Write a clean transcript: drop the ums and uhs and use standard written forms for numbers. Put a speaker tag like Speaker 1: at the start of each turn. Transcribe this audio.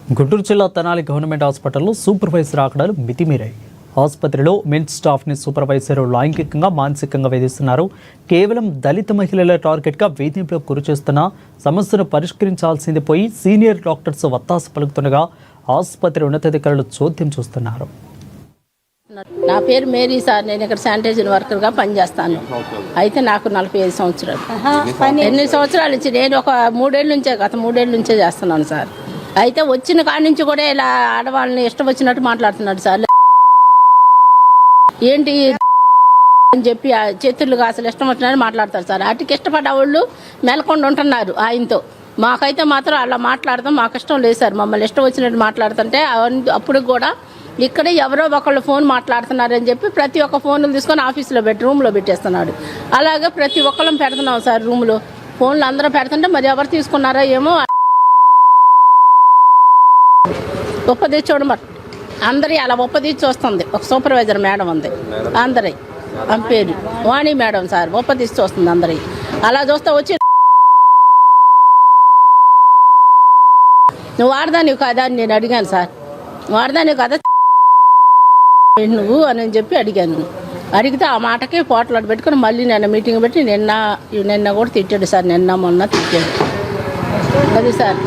Speaker 1: గుంటూరు జిల్లా తెనాలి గవర్నమెంట్ హాస్పిటల్లో సూపర్వైజర్ ఆకడాలు మితిమీరాయి. ఆసుపత్రిలో మెన్ స్టాఫ్ని సూపర్వైజర్ లైంగికంగా మానసికంగా వేధిస్తున్నారు. కేవలం దళిత మహిళల టార్గెట్గా వేధింపులకు గురిచేస్తున్న సమస్యను పరిష్కరించాల్సింది పోయి సీనియర్ డాక్టర్స్ వత్తాసు పలుకుతుండగా ఆసుపత్రి ఉన్నతాధికారులు చోద్యం చూస్తున్నారు.
Speaker 2: నా పేరు మేరీ సార్. నేను ఇక్కడ శానిటైజర్ వర్కర్గా పనిచేస్తాను. అయితే నాకు 45 సంవత్సరాలు. ఎన్ని సంవత్సరాల నుంచి నేను ఒక 3 ఏళ్ళ నుంచే గత 3 ఏళ్ళ నుంచే చేస్తున్నాను సార్. అయితే వచ్చిన కాడి నుంచి కూడా ఇలా ఆడవాళ్ళని ఇష్టం వచ్చినట్టు మాట్లాడుతున్నాడు సార్. ఏంటి అని చెప్పి చేతులుగా అసలు ఇష్టం వచ్చినట్టు మాట్లాడతారు సార్. వాటికి ఇష్టపడ్డ వాళ్ళు మెలకొండ ఉంటున్నారు ఆయనతో. మాకైతే మాత్రం అలా మాట్లాడతాం మాకు ఇష్టం లేదు సార్. మమ్మల్ని ఇష్టం వచ్చినట్టు మాట్లాడుతుంటే అప్పుడు కూడా ఇక్కడ ఎవరో ఒకళ్ళు ఫోన్ మాట్లాడుతున్నారని చెప్పి ప్రతి ఒక్క ఫోన్లు తీసుకొని ఆఫీసులో రూమ్లో పెట్టేస్తున్నాడు. అలాగే ప్రతి ఒక్కళ్ళం పెడుతున్నాం సార్ రూమ్లో. ఫోన్లు అందరూ పెడుతుంటే మరి ఎవరు తీసుకున్నారో ఏమో. ఒప్పదీసి చూడమని అందరి అలా ఒప్పదీసి వస్తుంది. ఒక సూపర్వైజర్ మేడం ఉంది అందరి పేరు వాణి మేడం సార్. ఒప్పదీసి వస్తుంది అందరి. అలా చూస్తే వచ్చి నువ్వు వాడదానివి కాదా అని నేను అడిగాను సార్. వాడదానివి కదా నువ్వు అని చెప్పి అడిగాను. అడిగితే ఆ మాటకి పోట్లాడు పెట్టుకుని మళ్ళీ నేను మీటింగ్ పెట్టి నిన్న కూడా తిట్టాడు సార్. నిన్న మొన్న తిట్టాడు అది సార్.